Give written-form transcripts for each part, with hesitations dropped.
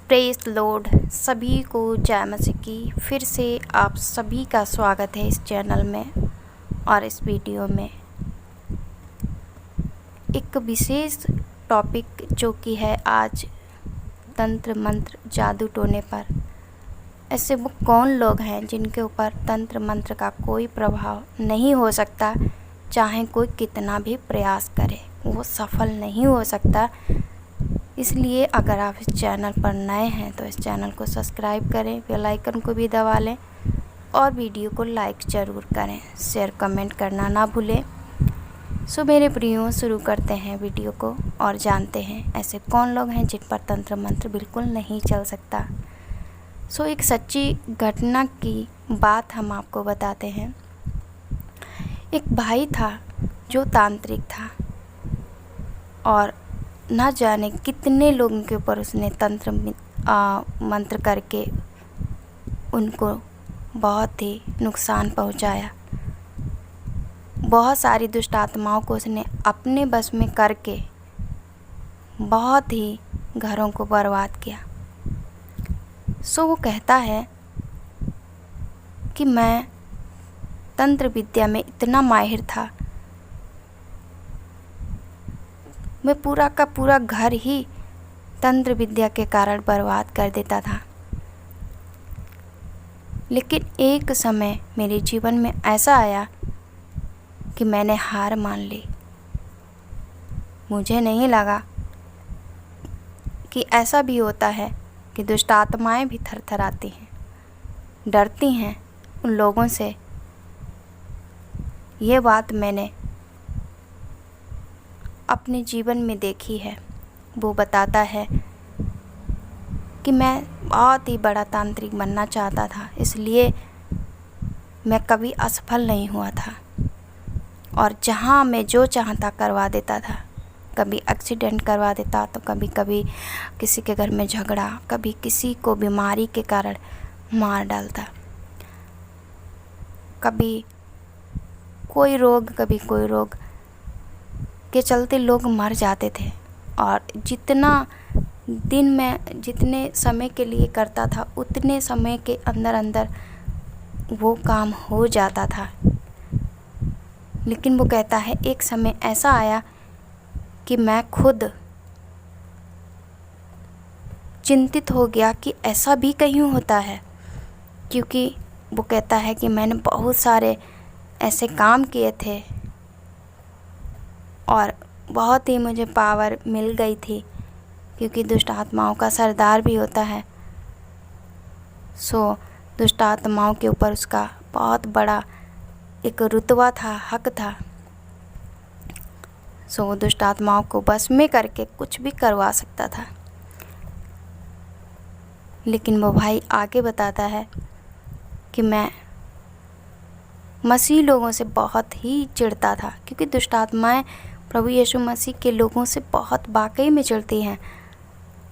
Praise Lord. सभी को जय मसीह की। फिर से आप सभी का स्वागत है इस चैनल में और इस वीडियो में। एक विशेष टॉपिक जो कि है आज तंत्र मंत्र जादू टोने पर। ऐसे वो कौन लोग हैं जिनके ऊपर तंत्र मंत्र का कोई प्रभाव नहीं हो सकता, चाहे कोई कितना भी प्रयास करे वो सफल नहीं हो सकता। इसलिए अगर आप इस चैनल पर नए हैं तो इस चैनल को सब्सक्राइब करें, बेल आइकन को भी दबा लें और वीडियो को लाइक ज़रूर करें, शेयर कमेंट करना ना भूलें। सो मेरे प्रियो, शुरू करते हैं वीडियो को और जानते हैं ऐसे कौन लोग हैं जिन पर तंत्र मंत्र बिल्कुल नहीं चल सकता। सो एक सच्ची घटना की बात हम आपको बताते हैं। एक भाई था जो तांत्रिक था और ना जाने कितने लोगों के ऊपर उसने तंत्र मंत्र करके उनको बहुत ही नुकसान पहुंचाया। बहुत सारी दुष्ट आत्माओं को उसने अपने बस में करके बहुत ही घरों को बर्बाद किया। सो वो कहता है कि मैं तंत्र विद्या में इतना माहिर था, मैं पूरा का पूरा घर ही तंत्र विद्या के कारण बर्बाद कर देता था। लेकिन एक समय मेरे जीवन में ऐसा आया कि मैंने हार मान ली। मुझे नहीं लगा कि ऐसा भी होता है कि दुष्ट आत्माएं भी थरथराती हैं, डरती हैं उन लोगों से। ये बात मैंने अपने जीवन में देखी है। वो बताता है कि मैं बहुत ही बड़ा तांत्रिक बनना चाहता था, इसलिए मैं कभी असफल नहीं हुआ था और जहाँ मैं जो चाहता करवा देता था। कभी एक्सीडेंट करवा देता तो कभी कभी किसी के घर में झगड़ा, कभी किसी को बीमारी के कारण मार डालता, कभी कोई रोग के चलते लोग मर जाते थे। और जितने समय के लिए करता था उतने समय के अंदर वो काम हो जाता था। लेकिन वो कहता है एक समय ऐसा आया कि मैं खुद चिंतित हो गया कि ऐसा भी कहीं होता है, क्योंकि वो कहता है कि मैंने बहुत सारे ऐसे काम किए थे और बहुत ही मुझे पावर मिल गई थी, क्योंकि दुष्ट आत्माओं का सरदार भी होता है। सो दुष्ट आत्माओं के ऊपर उसका बहुत बड़ा एक रुतबा था, हक था। सो वो दुष्ट आत्माओं को बस में करके कुछ भी करवा सकता था। लेकिन वो भाई आगे बताता है कि मैं मसीह लोगों से बहुत ही चिढ़ता था, क्योंकि दुष्ट आत्माएं प्रभु यीशु मसीह के लोगों से बहुत वाकई में चिढ़ती हैं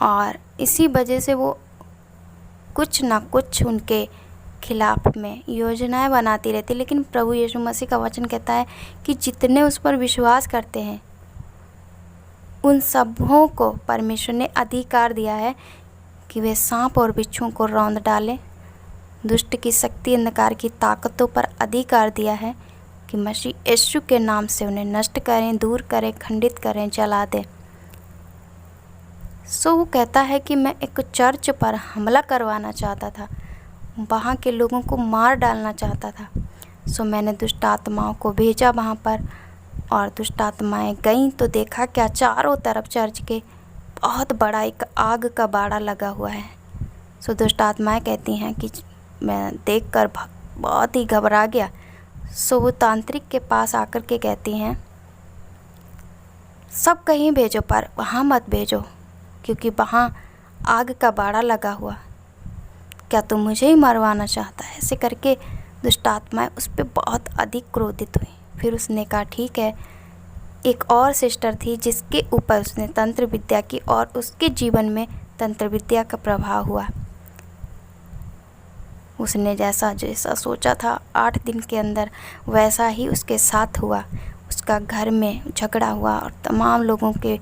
और इसी वजह से वो कुछ ना कुछ उनके खिलाफ में योजनाएं बनाती रहती। लेकिन प्रभु यीशु मसीह का वचन कहता है कि जितने उस पर विश्वास करते हैं उन सबों को परमेश्वर ने अधिकार दिया है कि वे सांप और बिच्छुओं को रौंद डालें। दुष्ट की शक्ति, अंधकार की ताकतों पर अधिकार दिया है कि मसीह यीशु के नाम से उन्हें नष्ट करें, दूर करें, खंडित करें, जला दें। सो वो कहता है कि मैं एक चर्च पर हमला करवाना चाहता था, वहाँ के लोगों को मार डालना चाहता था। सो मैंने दुष्ट आत्माओं को भेजा वहाँ पर और दुष्ट आत्माएं गईं तो देखा क्या चारों तरफ चर्च के बहुत बड़ा एक आग का बाड़ा लगा हुआ है। सो दुष्ट आत्माएं कहती हैं कि मैं देखकर बहुत ही घबरा गया। सो वो तांत्रिक के पास आकर के कहती हैं सब कहीं भेजो पर वहाँ मत भेजो, क्योंकि वहाँ आग का बाड़ा लगा हुआ। क्या तू मुझे ही मरवाना चाहता है? ऐसे करके दुष्ट आत्माएं उस पर बहुत अधिक क्रोधित हुई। फिर उसने कहा ठीक है। एक और सिस्टर थी जिसके ऊपर उसने तंत्र विद्या की और उसके जीवन में तंत्र विद्या का प्रभाव हुआ। उसने जैसा जैसा सोचा था 8 दिन के अंदर वैसा ही उसके साथ हुआ। उसका घर में झगड़ा हुआ और तमाम लोगों के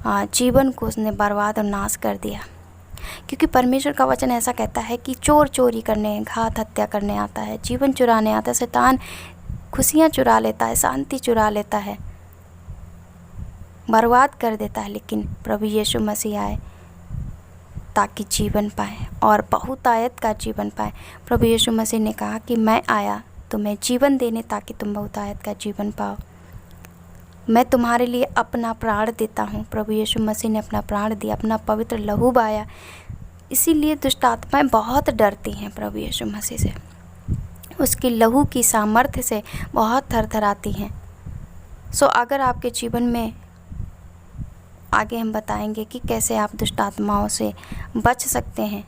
जीवन को उसने बर्बाद और नाश कर दिया। क्योंकि परमेश्वर का वचन ऐसा कहता है कि चोर चोरी करने, घात हत्या करने आता है, जीवन चुराने आता है, शैतान खुशियाँ चुरा लेता है, शांति चुरा लेता है, बर्बाद कर देता है। लेकिन प्रभु यीशु मसीह आए ताकि जीवन पाए और बहुतायत का जीवन पाए। प्रभु यीशु मसीह ने कहा कि मैं आया तुम्हें जीवन देने ताकि तुम बहुतायत का जीवन पाओ। मैं तुम्हारे लिए अपना प्राण देता हूँ। प्रभु यीशु मसीह ने अपना प्राण दिया, अपना पवित्र लहू बहाया। इसीलिए दुष्ट आत्माएं बहुत डरती हैं प्रभु यीशु मसीह से, उसकी लहू की सामर्थ्य से बहुत थरथराती हैं। सो अगर आपके जीवन में, आगे हम बताएंगे कि कैसे आप दुष्ट आत्माओं से बच सकते हैं।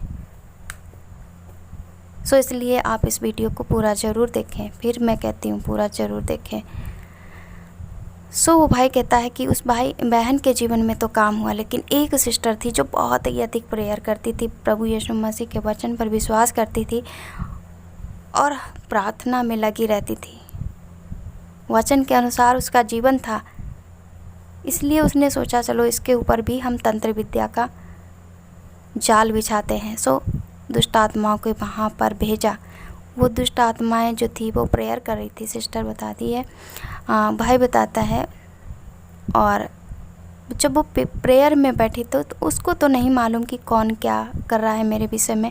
सो इसलिए आप इस वीडियो को पूरा ज़रूर देखें। फिर मैं कहती हूँ पूरा ज़रूर देखें। सो वो भाई कहता है कि उस भाई बहन के जीवन में तो काम हुआ, लेकिन एक सिस्टर थी जो बहुत ही अधिक प्रेयर करती थी, प्रभु यीशु मसीह के वचन पर विश्वास करती थी और प्रार्थना में लगी रहती थी। वचन के अनुसार उसका जीवन था। इसलिए उसने सोचा चलो इसके ऊपर भी हम तंत्र विद्या का जाल बिछाते हैं। सो दुष्ट आत्माओं को वहाँ पर भेजा। वो दुष्ट आत्माएं जो थी वो प्रेयर कर रही थी, सिस्टर बताती है, भाई बताता है। और जब वो प्रेयर में बैठी तो उसको तो नहीं मालूम कि कौन क्या कर रहा है मेरे विषय में,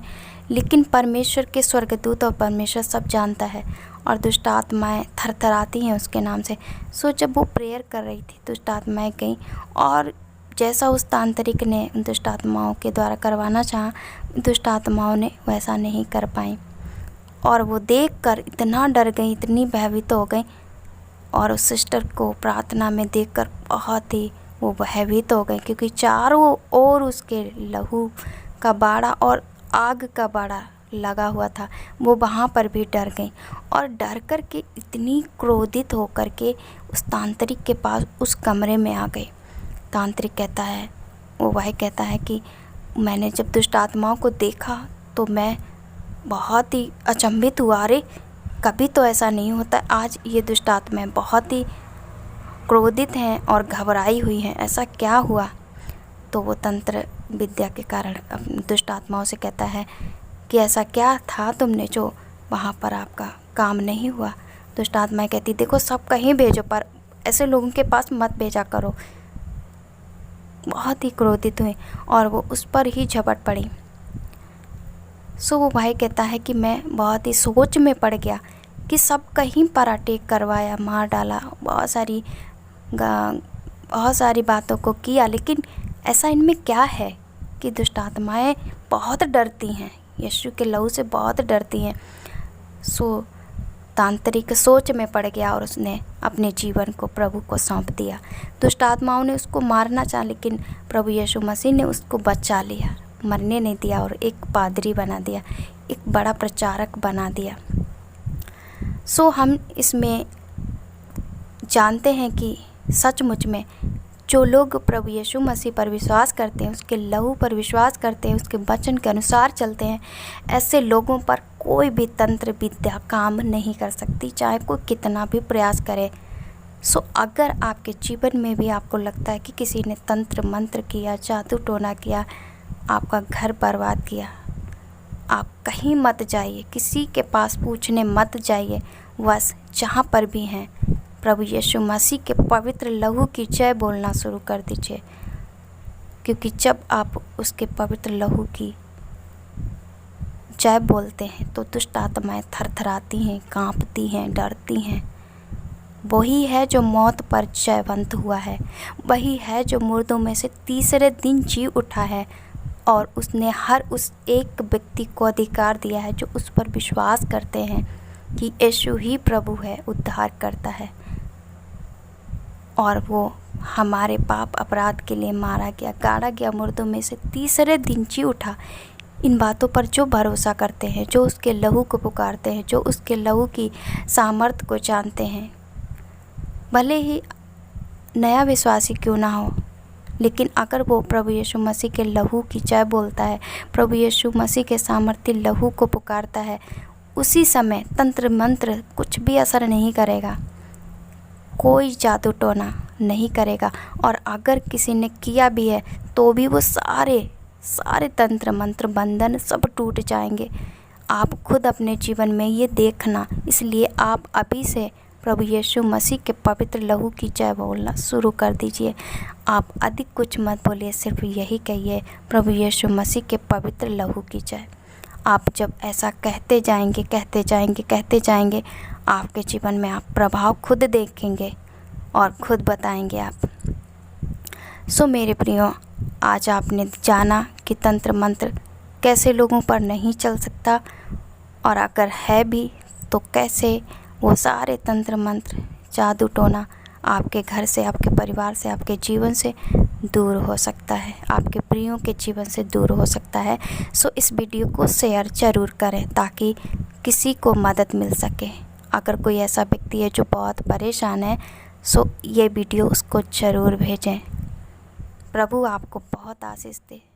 लेकिन परमेश्वर के स्वर्गदूत और परमेश्वर सब जानता है और दुष्ट आत्माएं थरथराती हैं उसके नाम से। सो जब वो प्रेयर कर रही थी दुष्ट आत्माएं गई और जैसा उस तांत्रिक ने दुष्ट आत्माओं के द्वारा करवाना चाहा, दुष्ट आत्माओं ने वैसा नहीं कर पाई और वो देखकर इतना डर गई, इतनी भयभीत हो गई और उस सिस्टर को प्रार्थना में देखकर बहुत ही वो भयभीत हो गई, क्योंकि चारों ओर उसके लहू का बाड़ा और आग का बाड़ा लगा हुआ था। वो वहाँ पर भी डर गई और डर कर के इतनी क्रोधित होकर के उस तांत्रिक के पास उस कमरे में आ गई। तांत्रिक कहता है, वो भाई कहता है कि मैंने जब दुष्ट आत्माओं को देखा तो मैं बहुत ही अचंभित हुआ। अरे कभी तो ऐसा नहीं होता, आज ये दुष्ट आत्माएं बहुत ही क्रोधित हैं और घबराई हुई हैं, ऐसा क्या हुआ? तो वो तंत्र विद्या के कारण दुष्ट आत्माओं से कहता है कि ऐसा क्या था तुमने जो वहाँ पर आपका काम नहीं हुआ? दुष्ट आत्माएं कहती देखो सब कहीं भेजो पर ऐसे लोगों के पास मत भेजा करो। बहुत ही क्रोधित हुई और वो उस पर ही झपट पड़ी। सो वो भाई कहता है कि मैं बहुत ही सोच में पड़ गया कि सब कहीं पर अटैक करवाया, मार डाला, बहुत सारी बातों को किया, लेकिन ऐसा इनमें क्या है कि दुष्ट आत्माएं बहुत डरती हैं, यीशु के लहू से बहुत डरती हैं। सो तांत्रिक सोच में पड़ गया और उसने अपने जीवन को प्रभु को सौंप दिया। दुष्ट आत्माओं ने उसको मारना चाहा, लेकिन प्रभु यीशु मसीह ने उसको बचा लिया, मरने नहीं दिया और एक पादरी बना दिया, एक बड़ा प्रचारक बना दिया। सो हम इसमें जानते हैं कि सचमुच में जो लोग प्रभु यीशु मसीह पर विश्वास करते हैं, उसके लहू पर विश्वास करते हैं, उसके वचन के अनुसार चलते हैं, ऐसे लोगों पर कोई भी तंत्र विद्या काम नहीं कर सकती, चाहे कोई कितना भी प्रयास करे। सो अगर आपके जीवन में भी आपको लगता है कि किसी ने तंत्र मंत्र किया, जादू टोना किया, आपका घर बर्बाद किया, आप कहीं मत जाइए, किसी के पास पूछने मत जाइए। बस जहाँ पर भी हैं प्रभु यीशु मसीह के पवित्र लहू की जय बोलना शुरू कर दीजिए, क्योंकि जब आप उसके पवित्र लहू की जय बोलते हैं तो दुष्ट आत्माएं थरथराती हैं, कांपती हैं, डरती हैं। वही है जो मौत पर जयवंत हुआ है, वही है जो मुर्दों में से तीसरे दिन जी उठा है और उसने हर उस एक व्यक्ति को अधिकार दिया है जो उस पर विश्वास करते हैं कि यीशु ही प्रभु है, उद्धार करता है और वो हमारे पाप अपराध के लिए मारा गया, गाड़ा गया, मुर्दों में से तीसरे दिन जी उठा। इन बातों पर जो भरोसा करते हैं, जो उसके लहू को पुकारते हैं, जो उसके लहू की सामर्थ्य को जानते हैं, भले ही नया विश्वासी क्यों ना हो, लेकिन अगर वो प्रभु यीशु मसीह के लहू की जय बोलता है, प्रभु यीशु मसीह के सामर्थ्य लहू को पुकारता है, उसी समय तंत्र मंत्र कुछ भी असर नहीं करेगा, कोई जादू टोना नहीं करेगा। और अगर किसी ने किया भी है तो भी वो सारे तंत्र मंत्र बंधन सब टूट जाएंगे। आप खुद अपने जीवन में ये देखना। इसलिए आप अभी से प्रभु यीशु मसीह के पवित्र लहू की जय बोलना शुरू कर दीजिए। आप अधिक कुछ मत बोलिए, सिर्फ यही कहिए, प्रभु यीशु मसीह के पवित्र लहू की जय। आप जब ऐसा कहते जाएंगे, आपके जीवन में आप प्रभाव खुद देखेंगे और खुद बताएंगे आप। सो मेरे प्रियो, आज आपने जाना कि तंत्र मंत्र कैसे लोगों पर नहीं चल सकता, और अगर है भी तो कैसे वो सारे तंत्र मंत्र जादू टोना आपके घर से, आपके परिवार से, आपके जीवन से दूर हो सकता है, आपके प्रियों के जीवन से दूर हो सकता है। सो इस वीडियो को शेयर ज़रूर करें ताकि किसी को मदद मिल सके। अगर कोई ऐसा व्यक्ति है जो बहुत परेशान है, सो ये वीडियो उसको ज़रूर भेजें। प्रभु आपको बहुत आशीष दे।